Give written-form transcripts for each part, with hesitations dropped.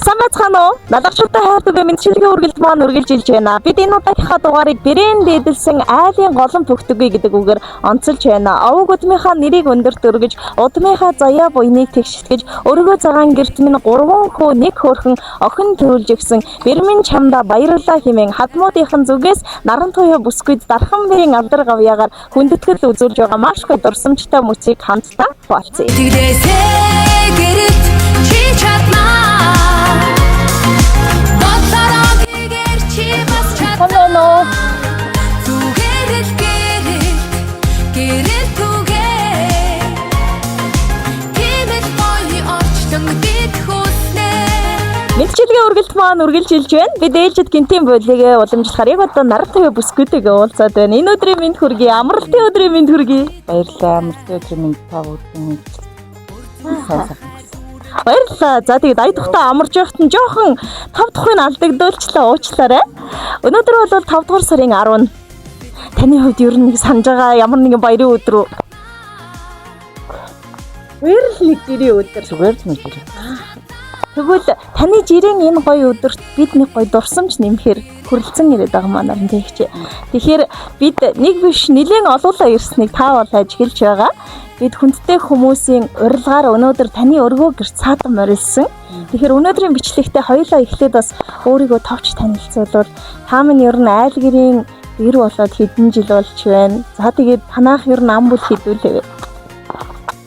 Сайн байцгаана уу? Налагчтай хайртай мэдчилгээ үргэлж маань үргэлжилж байна. Бид энэ удаагийнхаа дугаарыг бэрэн дээдэлсэн айлын голон пөгтөгөө гэдэг үгээр онцолж байна. Овог удмынхаа нэрийг өндөрт өргөж, удмынхаа заяа буйныг тэгшитгэж, өргөө цагаан гэрт минь 3 хүү 1 хөөрхөн охин төрүүлж өгсөн. Бэрмэн чамда баярлалаа хэмээн хадмуудынхан зүгээс наран туяа бүсгүйд дархан бэрийн алдар гавьяагаар хүндэтгэл үзүүлж байгаа маш гоё дурсамжтай мөцийг хамтдаа хуваалцъя. Хоноо Мэдчилгээ үргэлт маань үргэлжилж байна. Бид ээлжид гинтийн бодлыг уламжлахаар яг одоо наран туяа бүсгүйтэйгээ уулзаад байна. Энэ өдрийн мэнд хүргэе. Амралтын өдрийн мэнд хүргэе. Баярлалаа. Амралтын өдрийн мэнд та бүхэнд баярлалаа. За тэгээд ая тухтаа амарч явахт нь жоохон 5 дахь нь алдагдуулчлаа. Уучлаарай. Өнөөдөр бол 5 дугаар сарын 10. Таны хувьд ер нь санаж байгаа ямар нэгэн баярын өдөр үү? Баярлал нэг гэрийн өдөр. зүгээр л мэдэр. Тэгвэл таны жирийн энэ гоё өдөрт бид нэг гоё дурсамж нэмэхээр хүрэлцэн ирээд байгаа манаар нэгч. Тэгэхээр бид нэг биш нэлээд олуулаа ирснийг та бол ажиглаж байгаа. Бид хүндтэй хүмүүсийн урилгаар өнөөдөр таны өргөө гэрт цаатан морилсан. Тэгэхээр өнөөдрийн бичлэгтээ хоёулаа эхлээд бас өөрийгөө товч танилцуулбал та минь ер нь айл гэрийн гэр болоод хэдэн жил болж байна. За тэгээд танах ер нь ам бүл хэдүүлээ.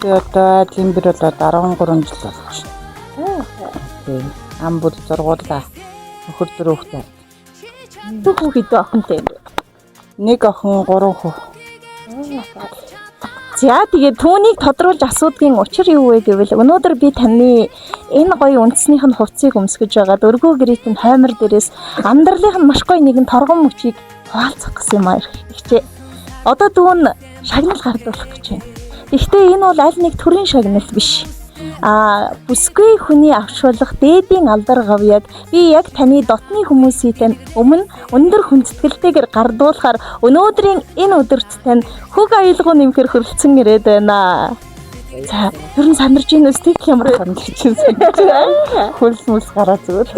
Би одоо тэмбэр болоод 13 жил болж байна. Ам бүл зургуулаа. Нөхөр дөрөвтэй. Түүх хэдэн охинтой юм бэ? 1 охин 3 хүү. За тэгээд түүнийг тодруулж асуудгийн учир юу вэ гэвэл өнөөдөр би таны энэ гоё үндснийх нь хувцсыг өмсгөж байгаа өргөө гэрээт нь хоймор дээрээс амьдралынх нь маш гоё нэгэн торгон мөчийг хуваалцах гэсэн юм аа ихчээ. Одоо түүн шагнал гардуулах гэж байна. Гэхдээ энэ бол аль нэг төрлийн шагнал биш. Бүсгүй хүний авчруулах дээдийн алдар гавьяаг би яг таны дотны хүмүүсийн өмнө өндөр хүндэтгэлтэйгээр гардуулахаар өнөөдрийн энэ өдөрт тань хөг аюулгүй нэмэхээр хүрэлцэн ирээд байна. За, ер нь сандарч ийн үстэй ямар сандарч байна. Хөлс гараа зүгээр.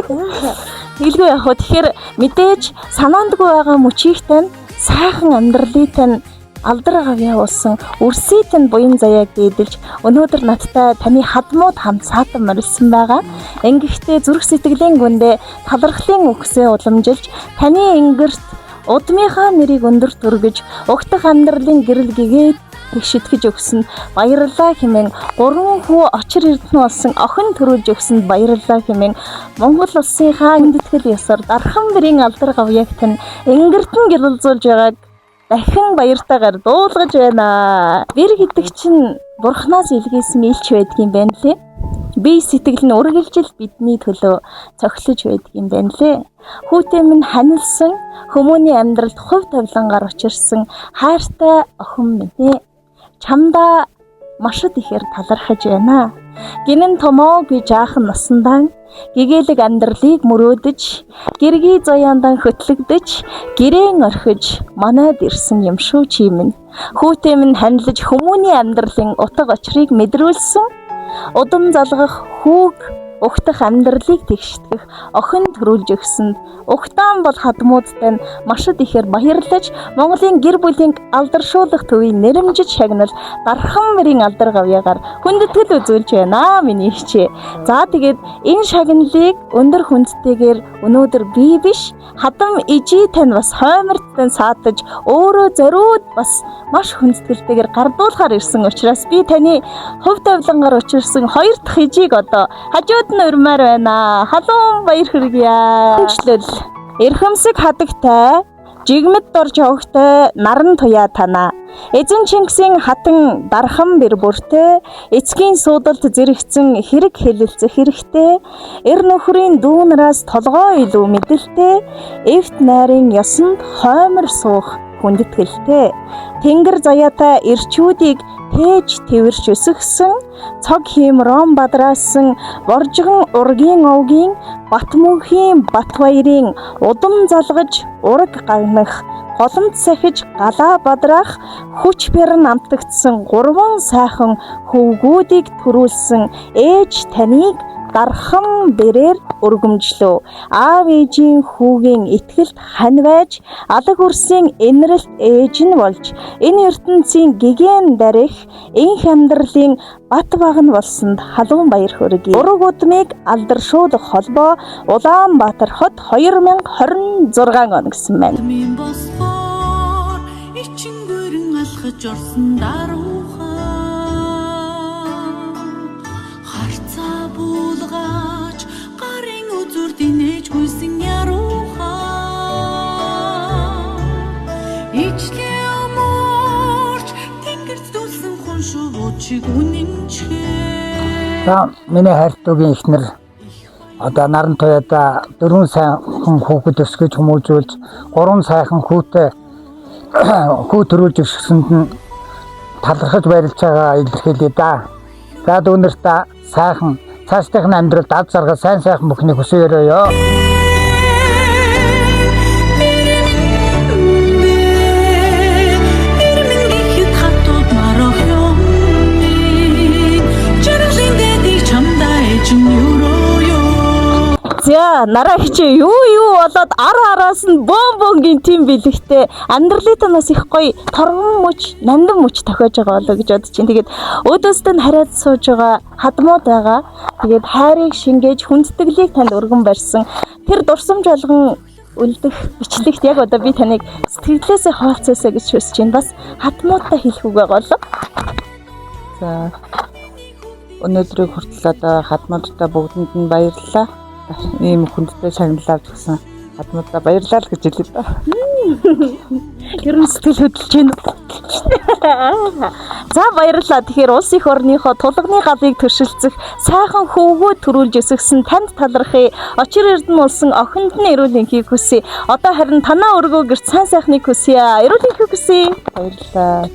Тэгэлгүй яг хөө тэгэхээр мэдээж санаандгүй байгаа мөчийг тань сайхан амьдралыг тань алдар гавьяа болсон үрсийт нь буян заяаг дээдэлж өнөөдөр надтай таны хадмууд хамт саатан морилсан байгаа. Ингэхдээ зүрх сэтгэлийн гүндээ талархлын үгсээ уламжилж таны ингэрт удмынхаа нэрийг өндөрт өргөж угтах амьдралын гэрэл гэгээд тэгшитгэж өгсөн баярлалаа хэмээн 3 хүү очир эрдэнэ болсон охин төрүүлж өгсөнд баярлалаа хэмээн Монгол улсынхаа хүндэтгэл ёсоор дархан бэрийн алдар гавьяаг тань ингэртэн гялалзуулж байгааг дахин баяртайгаар дуулгаж байна. Бэр гэдэг чинь бурхнаас илгээсэн илч байдгийн байна лээ. Бие сэтгэл нь үргэлжил бидний төлөө цогцлож байдгийн байна лээ. Хүүтэй минь ханилсан хүмүүний амьдралд хувь тавилангаар учирсан хайртай охин минь чамда машид ихээр талархаж байна. Гинэн томоо би жаахан насандаа гэгээлэг амьдралыг мөрөөдөж, гэргий заяандан хөтлөгдөж, гэрээн орхиж манайд ирсэн юм шүү чи минь. Хүүтэй минь ханилж хүмүүний амьдралын утга учирыг мэдрүүлсэн. Удам залгах хүүг угтах амьдралыг тэгштгэх охин төрүүлж өгсөнд угтаан бол хадмуудтай нь машид ихээр баярлаж Монголын гэр бүлийн алдаршуулах төвийг нэрэмжиж шагнал дархан мэрийн алдар гавьяагаар хүндэтгэл үзүүлж байна миний хичээ. За тэгээд энэ шагналыг өндөр хүндтэйгээр өнөөдөр би биш хадам ижи тань бас хойморттой саатаж өөрөө зориуд бас маш хүндэтгэлтэйгээр гардуулахаар ирсэн учраас би таны хувь тавилангаар учирсан 2 дахь ижийг одоо хажууд нь урмаар байна. Халуун баяр хүргье. Хэмжлэл. Эрхэмсэг хадагтай, жигмэд дор жогтой наран туяа тана. Эзэн Чингисийн хатан дархан бэр бүртээ эцгийн суудалд зэрэгцэн хэрэг хэлэлцэх хэрэгтэй. Эр нөхрийн дүүнараас толгой илүү мэдэлтэй. Эвт найрын ёсонд хоймор суух хүндэтгэлтэй. Тэнгэр заяатай эрчүүдийг тээж тэрвэрч өсгсөн цог хийм ром бадраасан боржгон ургийн овгийн Батмөнхийн Батбаярын удам залгаж ураг гагнах голомт сахиж галаа бадраах хүч бэрн амтагдсан 3 сайхан хөвгүүдийг төрүүлсэн ээж таныг дархан бэрээр өргөмжлөө. Аав ээжийн хүүгийн итгэлд хань байж, алаг үрсийн энэрэлт ээж нь болж, энэ ертөнцийн гэгэн дарих энх амьдралын бат багн болсонд халуун баяр хүргэе. Ураг удмыг алдаршуулах холбоо Улаанбаатар хот 2026 он гэсэн байна. Минь босгоор ичин гүрэн алхаж орсон даруухан харцаа буулгаач гарын үзүр динэж гүйсэн яруухан ичлээ амарч тэнгэрт дүүлсэн хүн шувуучиг үнэнчээ. За миний хайртуугийн эхнэр одоо наран туяада 4 сайхан хүүхэд өсгөж хүмүүжүүлж 3 сайхан хүүтэй хүү төрүүлж өсгсөнд нь талархаж баярлж байгаа илэрхийлье да. За өнөрт сайхан цаашдын амьдралд ад зарга сайн сайхан бүхнийг хүсээрөөё. За нараа хичээ юу болоод араас нь бомбонгийн тим бэлэгтэй амьдралын танаас их гоё торгон мөч нандин мөч тохиож байгаа болоо гэж бодож чинь. Тэгээд өөдөөсөө нь хараад сууж байгаа хадмууд байгаа. Тэгээд хайрыг шингээж хүндэтгэлийг танд өргөн барьсан тэр дурсамж болгон үлдэх бичлэгт яг одоо би таныг сэтгэлээсээ хаалцаасаа гэж хүсэж байна. Бас хадмуудтай хэлэх үг байгаа болоо. За өнөөдрийг хүртэл одоо хадмуудтай бүгдэнд нь баярлалаа. Ийм хүндтэй шагналаар гэсэн хадмуудаа баярлалаа л гэж хэлээ да. Ер нь сэтгэл хөдлөж байна. За баярлалаа. Тэгэхээр улс их орныхоо тулганы галыг төршилцэх сайхан хөвгөө төрүүлж өсгсөн танд талархъя. Очир эрдэнэ улсын охинд нь эрүүл энхийг хүсье. Одоо харин танаа өргөө гэрт сайн сайхныг хүсье. Эрүүл энхийг хүсье. Баярлалаа.